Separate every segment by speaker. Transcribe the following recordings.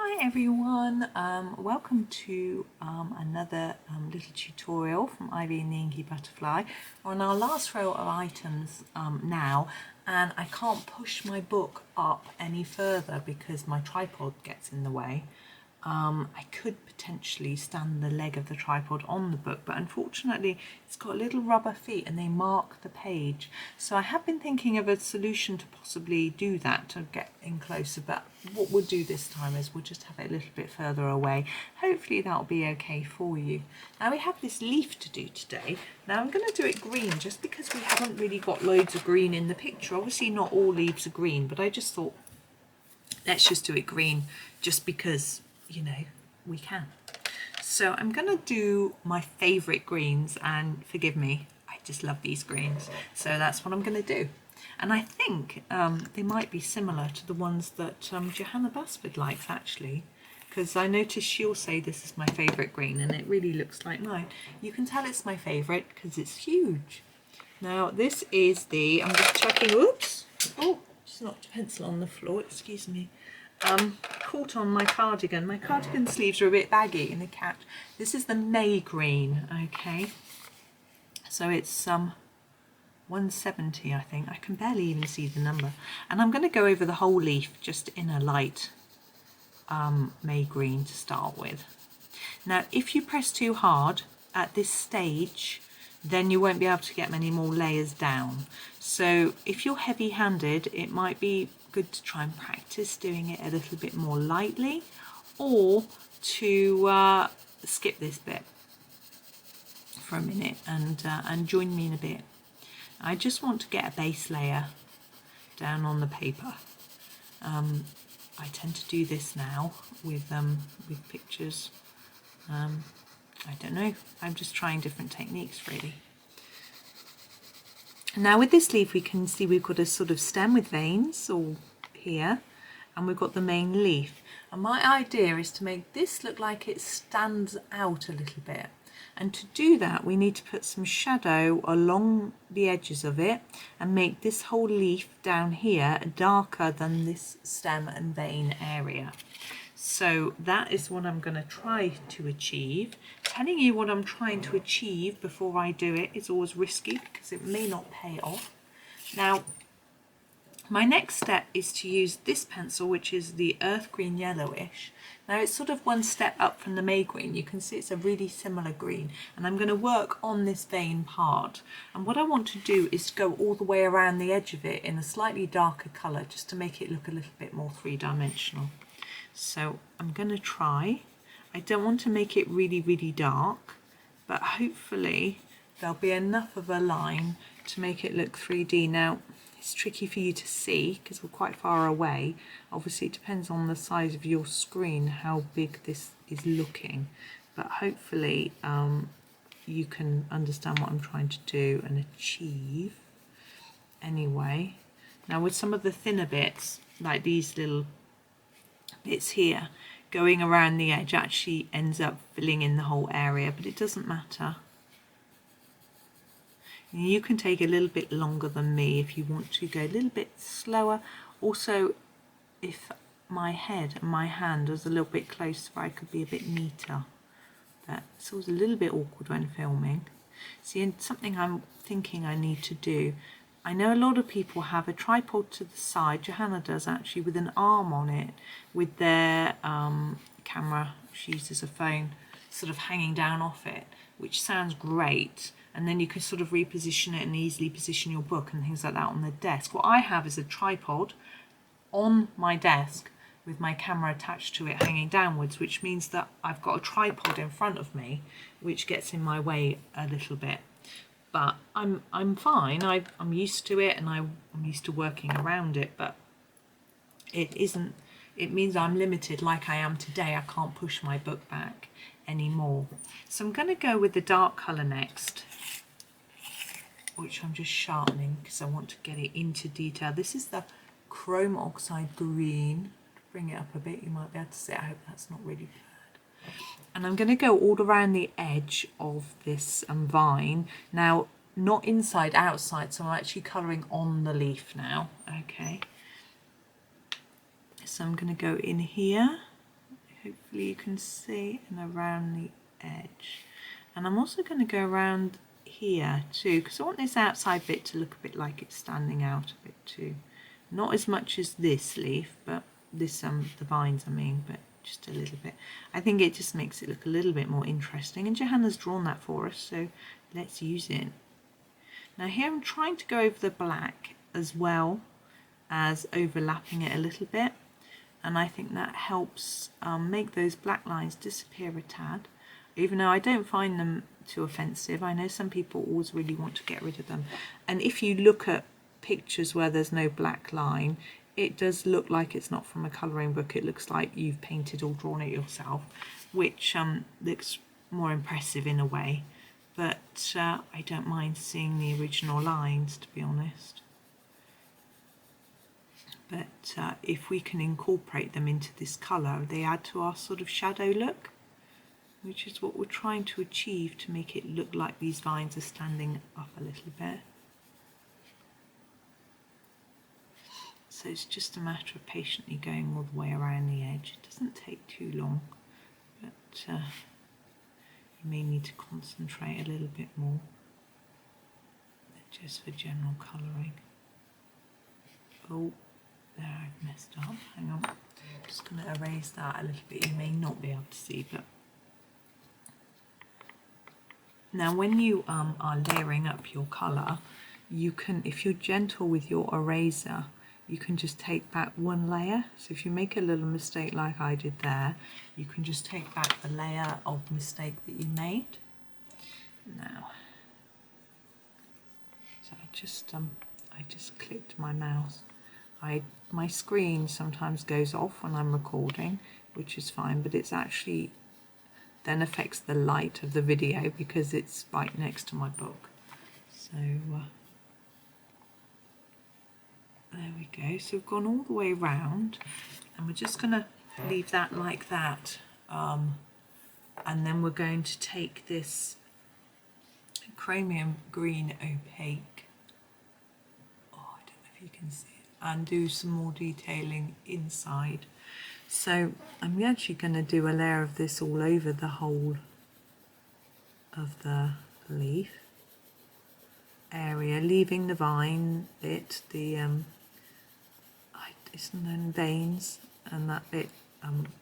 Speaker 1: Hi everyone, welcome to another little tutorial from Ivy and the Inky Butterfly. We're on our last row of items now, and I can't push my book up any further because my tripod gets in the way. I could potentially stand the leg of the tripod on the book, but unfortunately it's got little rubber feet and they mark the page. So I have been thinking of a solution to possibly do that, to get in closer, but what we'll do this time is we'll just have it a little bit further away. Hopefully that'll be okay for you. Now we have this leaf to do today. Now I'm going to do it green just because we haven't really got loads of green in the picture. Obviously not all leaves are green, but I just thought let's just do it green just because, you know, we can. So I'm going to do my favourite greens, and forgive me, I just love these greens. So that's what I'm going to do. And I think they might be similar to the ones that Johanna Basford likes actually, because I noticed she'll say this is my favourite green and it really looks like mine. You can tell it's my favourite because it's huge. Now this is the, I'm just checking, oops, oh, just knocked a pencil on the floor, excuse me. Caught on my cardigan. My cardigan sleeves are a bit baggy in the catch. This is the May green, okay. So it's 170, I think. I can barely even see the number. And I'm going to go over the whole leaf just in a light May green to start with. Now, if you press too hard at this stage, then you won't be able to get many more layers down. So if you're heavy-handed, it might be good to try and practice doing it a little bit more lightly, or to skip this bit for a minute and join me in a bit. I just want to get a base layer down on the paper. I tend to do this now with pictures. I don't know, I'm just trying different techniques really. Now with this leaf we can see we've got a sort of stem with veins all here, and we've got the main leaf. And my idea is to make this look like it stands out a little bit. And to do that we need to put some shadow along the edges of it and make this whole leaf down here darker than this stem and vein area. So that is what I'm going to try to achieve. Telling you what I'm trying to achieve before I do it is always risky because it may not pay off. Now, my next step is to use this pencil, which is the earth green yellowish. Now it's sort of one step up from the May green. You can see it's a really similar green, and I'm going to work on this vein part. And what I want to do is go all the way around the edge of it in a slightly darker colour, just to make it look a little bit more three-dimensional. So I'm going to try. I don't want to make it really, really dark, but hopefully there'll be enough of a line to make it look 3D. Now, it's tricky for you to see because we're quite far away. Obviously, it depends on the size of your screen how big this is looking, but hopefully you can understand what I'm trying to do and achieve anyway. Now, with some of the thinner bits, like these little bits here, going around the edge actually ends up filling in the whole area, but it doesn't matter. You can take a little bit longer than me if you want to go a little bit slower. Also, if my head and my hand was a little bit closer, I could be a bit neater. But it's always a little bit awkward when filming. See, and something I'm thinking I need to do, I know a lot of people have a tripod to the side, Johanna does actually, with an arm on it, with their camera, she uses a phone, sort of hanging down off it, which sounds great. And then you can sort of reposition it and easily position your book and things like that on the desk. What I have is a tripod on my desk with my camera attached to it hanging downwards, which means that I've got a tripod in front of me, which gets in my way a little bit. But I'm fine. I'm used to it, and I'm used to working around it. But it isn't. It means I'm limited, like I am today. I can't push my book back anymore. So I'm going to go with the dark colour next, which I'm just sharpening because I want to get it into detail. This is the Chrome Oxide green. Bring it up a bit, you might be able to see it. I hope that's not really blurred. And I'm going to go all around the edge of this vine. Now, not inside, outside, so I'm actually colouring on the leaf now. Okay. So I'm going to go in here hopefully you can see, and around the edge. And I'm also going to go around here too, because I want this outside bit to look a bit like it's standing out a bit too. Not as much as this leaf, but this the vines I mean, but just a little bit. I think it just makes it look a little bit more interesting, and Johanna's drawn that for us, so let's use it. Now here I'm trying to go over the black as well as overlapping it a little bit, and I think that helps make those black lines disappear a tad, even though I don't find them too offensive. I know some people always really want to get rid of them, and if you look at pictures where there's no black line, it does look like it's not from a colouring book. It looks like you've painted or drawn it yourself, which looks more impressive in a way, but I don't mind seeing the original lines, to be honest. But if we can incorporate them into this colour, they add to our sort of shadow look, which is what we're trying to achieve, to make it look like these vines are standing up a little bit. So it's just a matter of patiently going all the way around the edge. It doesn't take too long, but you may need to concentrate a little bit more, just for general colouring. Oh, there, I've messed up. Hang on. I'm just going to erase that a little bit. You may not be able to see, but now when you are layering up your colour, you can, if you're gentle with your eraser, you can just take back one layer. So if you make a little mistake like I did there, you can just take back the layer of mistake that you made. Now, so I just clicked my mouse. My screen sometimes goes off when I'm recording, which is fine, but it's actually then affects the light of the video because it's right next to my book. So there we go. So we've gone all the way around, and we're just going to leave that like that, and then we're going to take this Chromium green opaque, oh, I don't know if you can see it, and do some more detailing inside. So I'm actually going to do a layer of this all over the whole of the leaf area, leaving the vine bit, the veins and that bit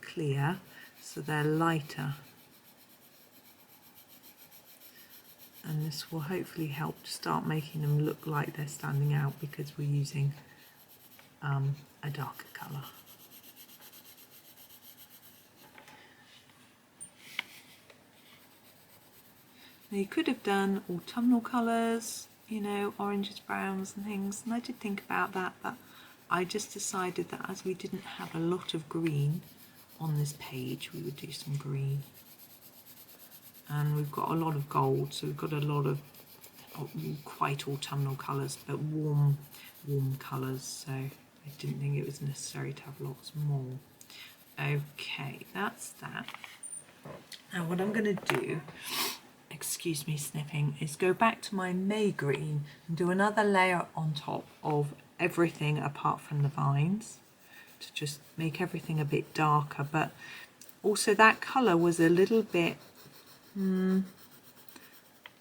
Speaker 1: clear, so they're lighter, and this will hopefully help to start making them look like they're standing out because we're using a darker colour. Now you could have done autumnal colours, you know, oranges, browns and things, and I did think about that, but I just decided that as we didn't have a lot of green on this page, we would do some green. And we've got a lot of gold, so we've got a lot of quite autumnal colours, but warm colours, so I didn't think it was necessary to have lots more. Okay, that's that. Now what I'm going to do, excuse me sniffing, is go back to my May green and do another layer on top of everything apart from the vines, to just make everything a bit darker. But also that colour was a little bit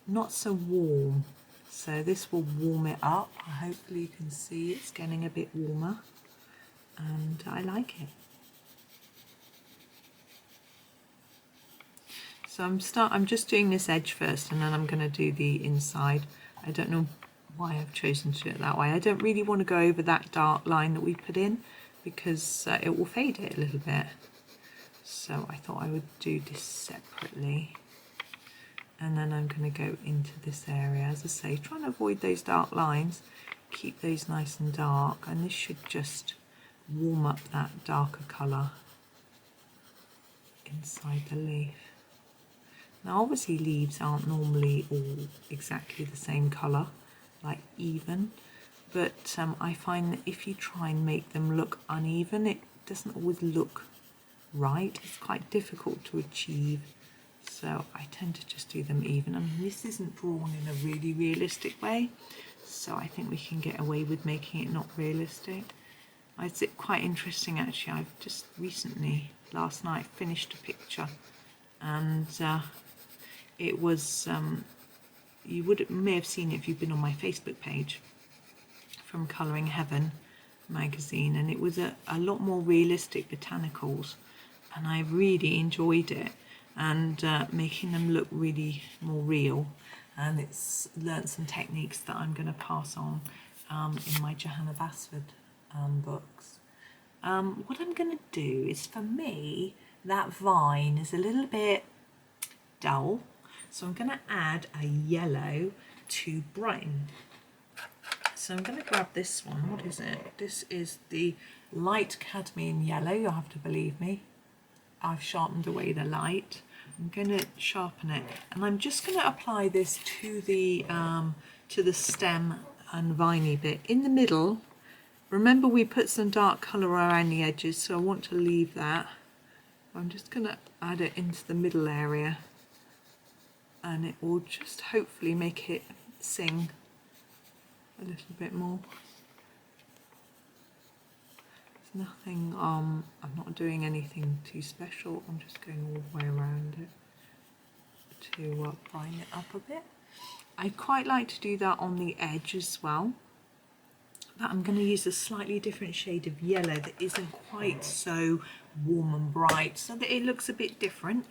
Speaker 1: not so warm, so this will warm it up. Hopefully you can see it's getting a bit warmer, and I like it. So I'm just doing this edge first, and then I'm going to do the inside. I don't know why I've chosen to do it that way. I don't really want to go over that dark line that we put in, because it will fade it a little bit. So I thought I would do this separately, and then I'm going to go into this area, as I say, trying to avoid those dark lines, keep those nice and dark, and this should just warm up that darker colour inside the leaf. Now obviously leaves aren't normally all exactly the same colour, like even, but I find that if you try and make them look uneven, it doesn't always look right. It's quite difficult to achieve, so I tend to just do them even. I mean, this isn't drawn in a really realistic way, so I think we can get away with making it not realistic. It's quite interesting actually. I've just recently last night, finished a picture, and it was, you may have seen it if you've been on my Facebook page, from Colouring Heaven magazine, and it was a lot more realistic botanicals, and I really enjoyed it, and making them look really more real, and it's learnt some techniques that I'm going to pass on in my Johanna Basford books. What I'm going to do is, for me, that vine is a little bit dull, so I'm going to add a yellow to brighten. So I'm going to grab this one. What is it? This is the light cadmium yellow. You'll have to believe me. I've sharpened away the light. I'm going to sharpen it, and I'm just going to apply this to the stem and viney bit in the middle. Remember, we put some dark colour around the edges, so I want to leave that. I'm just going to add it into the middle area, and it will just hopefully make it sing a little bit more. There's nothing, I'm not doing anything too special. I'm just going all the way around it to brighten it up a bit. I quite like to do that on the edge as well, but I'm going to use a slightly different shade of yellow that isn't quite so warm and bright, so that it looks a bit different.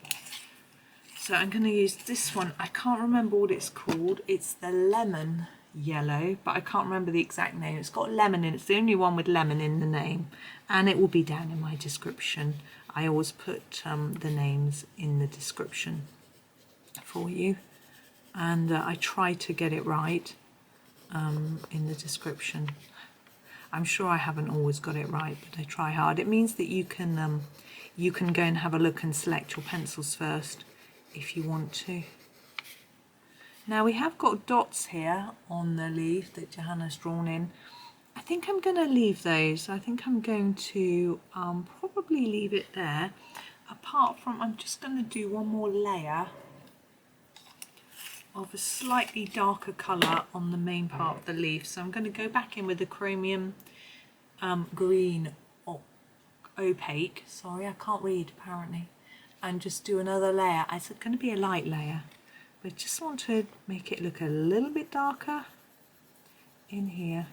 Speaker 1: So I'm going to use this one. I can't remember what it's called. It's the lemon yellow, but I can't remember the exact name. It's got lemon in it. It's the only one with lemon in the name, and it will be down in my description. I always put the names in the description for you, and I try to get it right in the description. I'm sure I haven't always got it right, but I try hard. It means that you can go and have a look and select your pencils first if you want to. Now we have got dots here on the leaf that Johanna's drawn in. I think I'm going to leave those. I think I'm going to probably leave it there. Apart from, I'm just going to do one more layer of a slightly darker colour on the main part of the leaf. So I'm going to go back in with the Chromium green Opaque. Sorry, I can't read apparently. And just do another layer. It's going to be a light layer, but just want to make it look a little bit darker in here,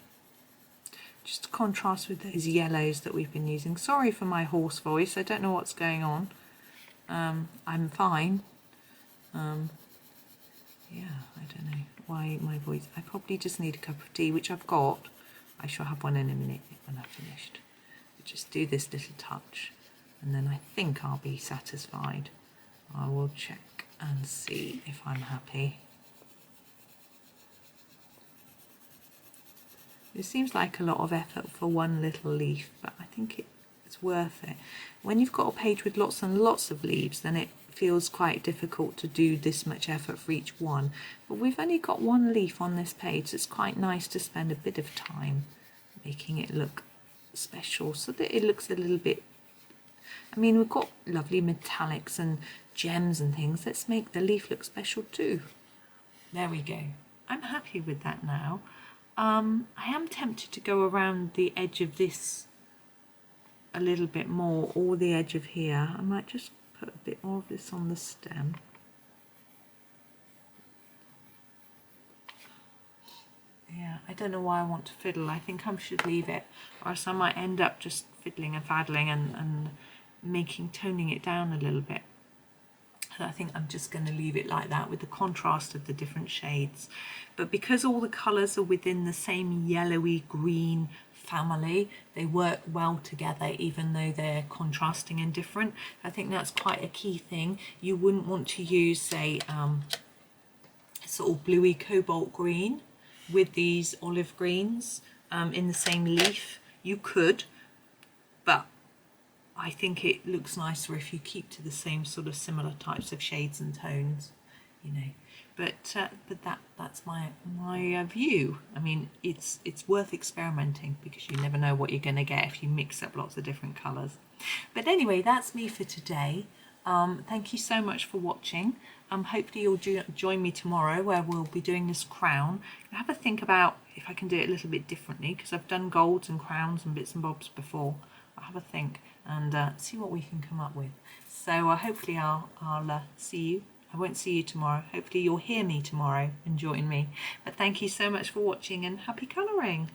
Speaker 1: just to contrast with those yellows that we've been using. Sorry for my hoarse voice, I don't know what's going on. I'm fine. Yeah, I don't know why my voice, I probably just need a cup of tea, which I've got. I shall have one in a minute when I've finished. But just do this little touch, and then I think I'll be satisfied. I will check and see if I'm happy. It seems like a lot of effort for one little leaf, but I think it's worth it. When you've got a page with lots and lots of leaves, then it feels quite difficult to do this much effort for each one. But we've only got one leaf on this page, so it's quite nice to spend a bit of time making it look special, so that it looks a little bit, I mean, we've got lovely metallics and gems and things. Let's make the leaf look special too. There we go. I'm happy with that now. I am tempted to go around the edge of this a little bit more, or the edge of here. I might just put a bit more of this on the stem. Yeah, I don't know why I want to fiddle. I think I should leave it, or else I might end up just fiddling and faddling and toning it down a little bit. So I think I'm just going to leave it like that with the contrast of the different shades. But because all the colours are within the same yellowy green family, they work well together even though they're contrasting and different. I think that's quite a key thing. You wouldn't want to use, say, sort of bluey cobalt green with these olive greens in the same leaf. You could, but I think it looks nicer if you keep to the same sort of similar types of shades and tones, you know. But that's my view. I mean, it's worth experimenting, because you never know what you're going to get if you mix up lots of different colours. But anyway, that's me for today. Thank you so much for watching. Hopefully you'll join me tomorrow, where we'll be doing this crown. I'll have a think about if I can do it a little bit differently, because I've done golds and crowns and bits and bobs before. have a think and see what we can come up with. So hopefully I'll see you. I won't see you tomorrow. Hopefully you'll hear me tomorrow and join me. But thank you so much for watching and happy colouring.